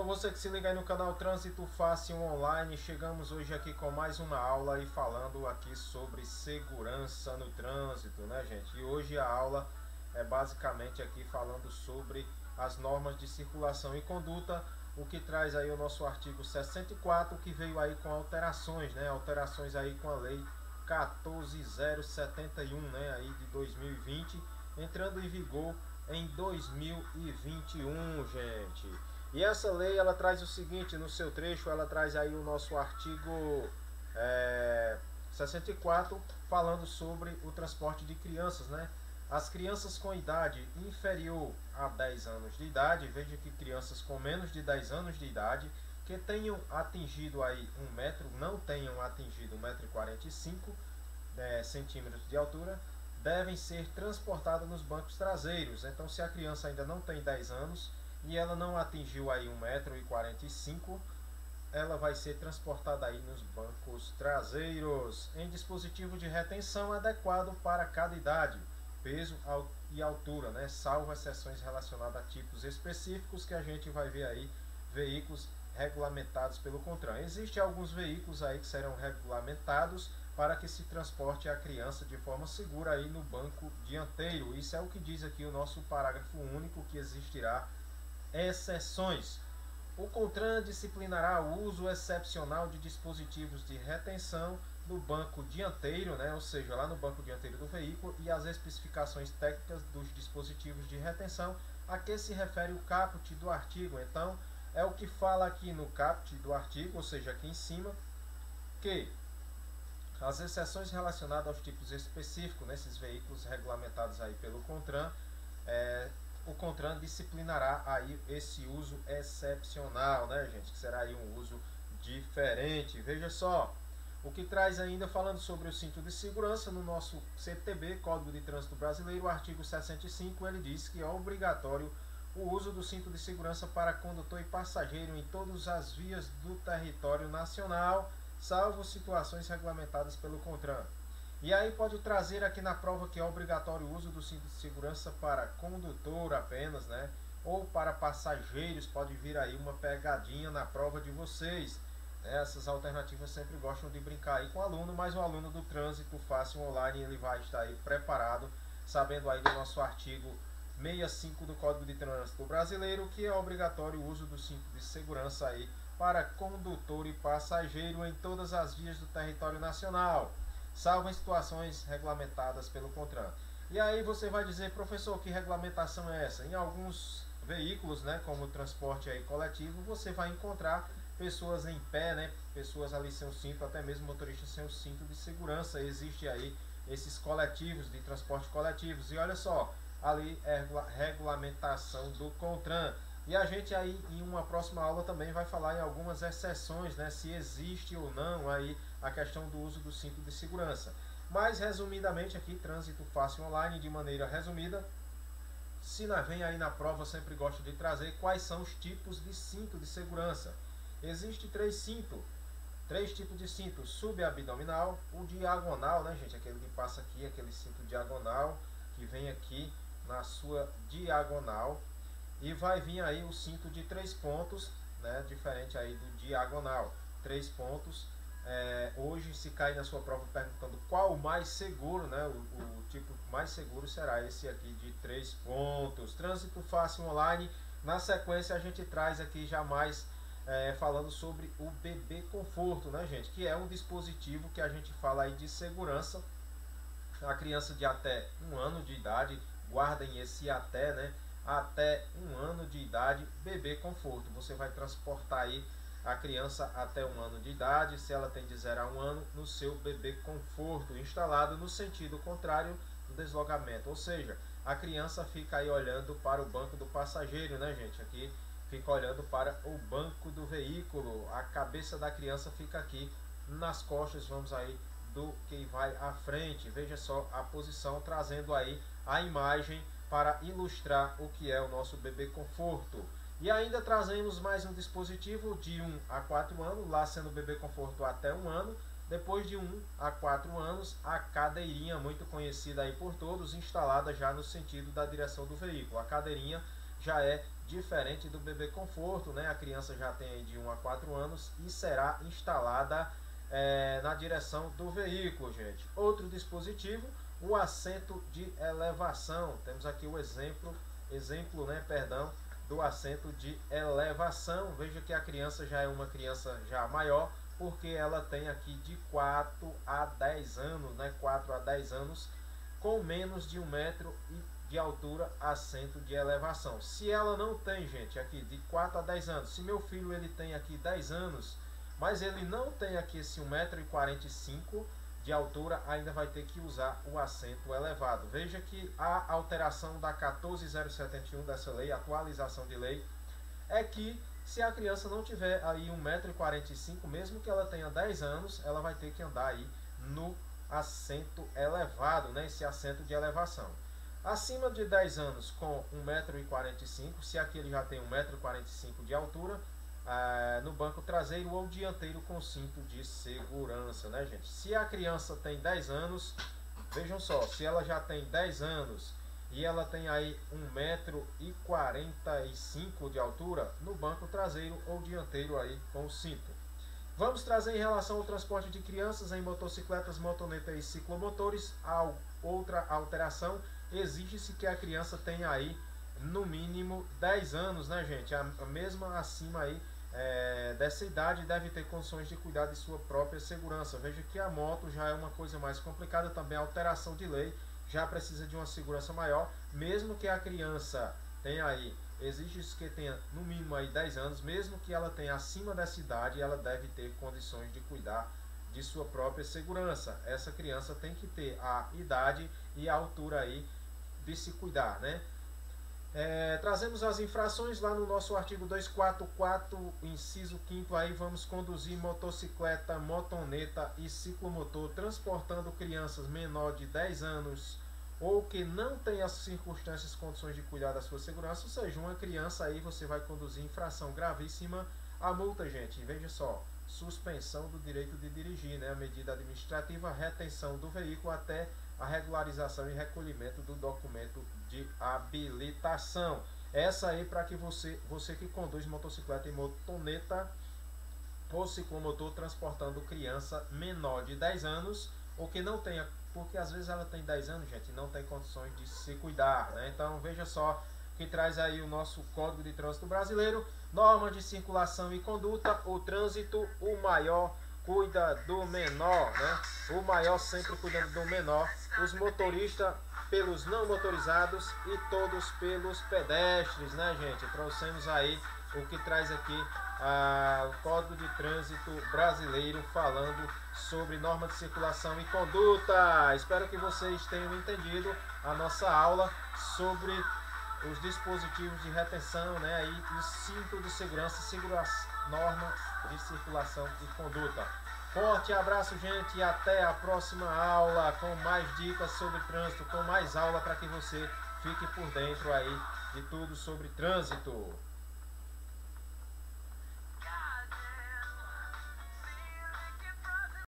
você que se liga aí no canal Trânsito Fácil Online, chegamos hoje aqui com mais uma aula e falando aqui sobre segurança no trânsito, né, gente? E hoje a aula é basicamente aqui falando sobre as normas de circulação e conduta, o que traz aí o nosso artigo 64, que veio aí com alterações, né? Alterações aí com a lei 14.071, né, aí de 2020, entrando em vigor em 2021, gente. E essa lei ela traz o seguinte, no seu trecho ela traz aí o nosso artigo 64, falando sobre o transporte de crianças, né? As crianças com idade inferior a 10 anos de idade, veja que crianças com menos de 10 anos de idade, que tenham atingido aí 1 metro, não tenham atingido 1,45 centímetros de altura, devem ser transportadas nos bancos traseiros. Então, se a criança ainda não tem 10 anos e ela não atingiu aí 1,45 m, ela vai ser transportada aí nos bancos traseiros, em dispositivo de retenção adequado para cada idade, peso e altura, né? Salvo exceções relacionadas a tipos específicos que a gente vai ver aí, veículos regulamentados pelo CONTRAN. Existem alguns veículos aí que serão regulamentados para que se transporte a criança de forma segura aí no banco dianteiro. Isso é o que diz aqui o nosso parágrafo único, que existirá exceções. O CONTRAN disciplinará o uso excepcional de dispositivos de retenção no banco dianteiro, né? Ou seja, lá no banco dianteiro do veículo, e as especificações técnicas dos dispositivos de retenção a que se refere o caput do artigo. Então, é o que fala aqui no caput do artigo, ou seja, aqui em cima, que as exceções relacionadas aos tipos específicos nesses veículos regulamentados aí pelo CONTRAN, o CONTRAN disciplinará aí esse uso excepcional, né, gente? Que será aí um uso diferente. Veja só, o que traz ainda falando sobre o cinto de segurança no nosso CTB, Código de Trânsito Brasileiro, o artigo 65, ele diz que é obrigatório o uso do cinto de segurança para condutor e passageiro em todas as vias do território nacional, salvo situações regulamentadas pelo CONTRAN. E aí pode trazer aqui na prova que é obrigatório o uso do cinto de segurança para condutor apenas, né? Ou para passageiros, pode vir aí uma pegadinha na prova de vocês. Essas alternativas sempre gostam de brincar aí com o aluno, mas o aluno do Trânsito Fácil Online, ele vai estar aí preparado, sabendo aí do nosso artigo 65 do Código de Trânsito Brasileiro, que é obrigatório o uso do cinto de segurança aí para condutor e passageiro em todas as vias do território nacional, salvo em situações regulamentadas pelo CONTRAN. E aí você vai dizer, professor, que regulamentação é essa? Em alguns veículos, né, como o transporte aí coletivo, você vai encontrar pessoas em pé, né, pessoas ali sem o cinto, até mesmo motoristas sem o cinto de segurança. Existe aí esses coletivos de transporte coletivos. E olha só, ali é regulamentação do CONTRAN. E a gente aí em uma próxima aula também vai falar em algumas exceções, né, se existe ou não aí a questão do uso do cinto de segurança. Mas resumidamente aqui, Trânsito Fácil Online, de maneira resumida, se vem aí na prova, eu sempre gosto de trazer quais são os tipos de cinto de segurança. Existe três tipos de cinto: subabdominal, o diagonal, né, gente, aquele que passa aqui, aquele cinto diagonal, que vem aqui na sua diagonal, e vai vir aí o cinto de 3 pontos, né, diferente aí do diagonal, 3 pontos. Hoje, se cair na sua prova perguntando qual o mais seguro, né, o tipo mais seguro será esse aqui de 3 pontos. Trânsito Fácil Online. Na sequência a gente traz aqui já mais falando sobre o bebê conforto, né, gente, que é um dispositivo que a gente fala aí de segurança. A criança de até 1 ano de idade, guardem esse até, né, até 1 ano de idade, bebê conforto. Você vai transportar aí a criança até 1 ano de idade, se ela tem de 0 a 1 ano, no seu bebê conforto, instalado no sentido contrário do deslocamento. Ou seja, a criança fica aí olhando para o banco do passageiro, né, gente? Aqui fica olhando para o banco do veículo. A cabeça da criança fica aqui nas costas, vamos aí, do que vai à frente. Veja só a posição, trazendo aí a imagem para ilustrar o que é o nosso bebê conforto. E ainda trazemos mais um dispositivo de 1 a 4 anos, lá sendo o bebê conforto até 1 ano. Depois de 1 a 4 anos, a cadeirinha, muito conhecida aí por todos, instalada já no sentido da direção do veículo. A cadeirinha já é diferente do bebê conforto, né? A criança já tem aí de 1 a 4 anos e será instalada na direção do veículo, gente. Outro dispositivo, o assento de elevação. Temos aqui o exemplo, do assento de elevação. Veja que a criança já é uma criança já maior, porque ela tem aqui de 4 a 10 anos, né? 4 a 10 anos, com menos de 1 metro de altura, assento de elevação. Se ela não tem, gente, aqui de 4 a 10 anos, se meu filho ele tem aqui 10 anos, mas ele não tem aqui esse 1,45 m de altura, ainda vai ter que usar o assento elevado. Veja que a alteração da 14.071 dessa lei, atualização de lei, é que se a criança não tiver aí 1,45 m, mesmo que ela tenha 10 anos, ela vai ter que andar aí no assento elevado, né? Esse assento de elevação. Acima de 10 anos com 1,45 m, se aqui ele já tem 1,45 m de altura, no banco traseiro ou dianteiro com cinto de segurança, né, gente? Se a criança tem 10 anos, vejam só, se ela já tem 10 anos e ela tem aí 1,45 m de altura, no banco traseiro ou dianteiro aí com o cinto. Vamos trazer em relação ao transporte de crianças em motocicletas, motonetas e ciclomotores. Outra alteração, exige-se que a criança tenha aí no mínimo 10 anos, né, gente? A mesma acima aí dessa idade deve ter condições de cuidar de sua própria segurança. Veja que a moto já é uma coisa mais complicada, também a alteração de lei já precisa de uma segurança maior, mesmo que a criança tenha aí, exige-se que tenha no mínimo aí 10 anos, mesmo que ela tenha acima dessa idade, ela deve ter condições de cuidar de sua própria segurança. Essa criança tem que ter a idade e a altura aí de se cuidar, né? Trazemos as infrações lá no nosso artigo 244, inciso 5º, aí vamos conduzir motocicleta, motoneta e ciclomotor transportando crianças menor de 10 anos ou que não tem as circunstâncias, condições de cuidar da sua segurança, ou seja, uma criança aí você vai conduzir infração gravíssima. A multa, gente, veja só, suspensão do direito de dirigir, né? A medida administrativa, retenção do veículo até a regularização e recolhimento do documento de habilitação. Essa aí para que você que conduz motocicleta e motoneta ou ciclomotor transportando criança menor de 10 anos ou que não tenha, porque às vezes ela tem 10 anos, gente, e não tem condições de se cuidar, né? Então veja só que traz aí o nosso Código de Trânsito Brasileiro, normas de circulação e conduta, o trânsito, o maior cuida do menor, né? O maior sempre cuidando do menor, os motoristas pelos não motorizados e todos pelos pedestres, né, gente? Trouxemos aí o que traz aqui o Código de Trânsito Brasileiro falando sobre norma de circulação e conduta. Espero que vocês tenham entendido a nossa aula sobre os dispositivos de retenção, né, aí, e o cinto de segurança, normas de circulação e conduta. Forte abraço, gente, e até a próxima aula com mais dicas sobre trânsito, com mais aula para que você fique por dentro aí de tudo sobre trânsito.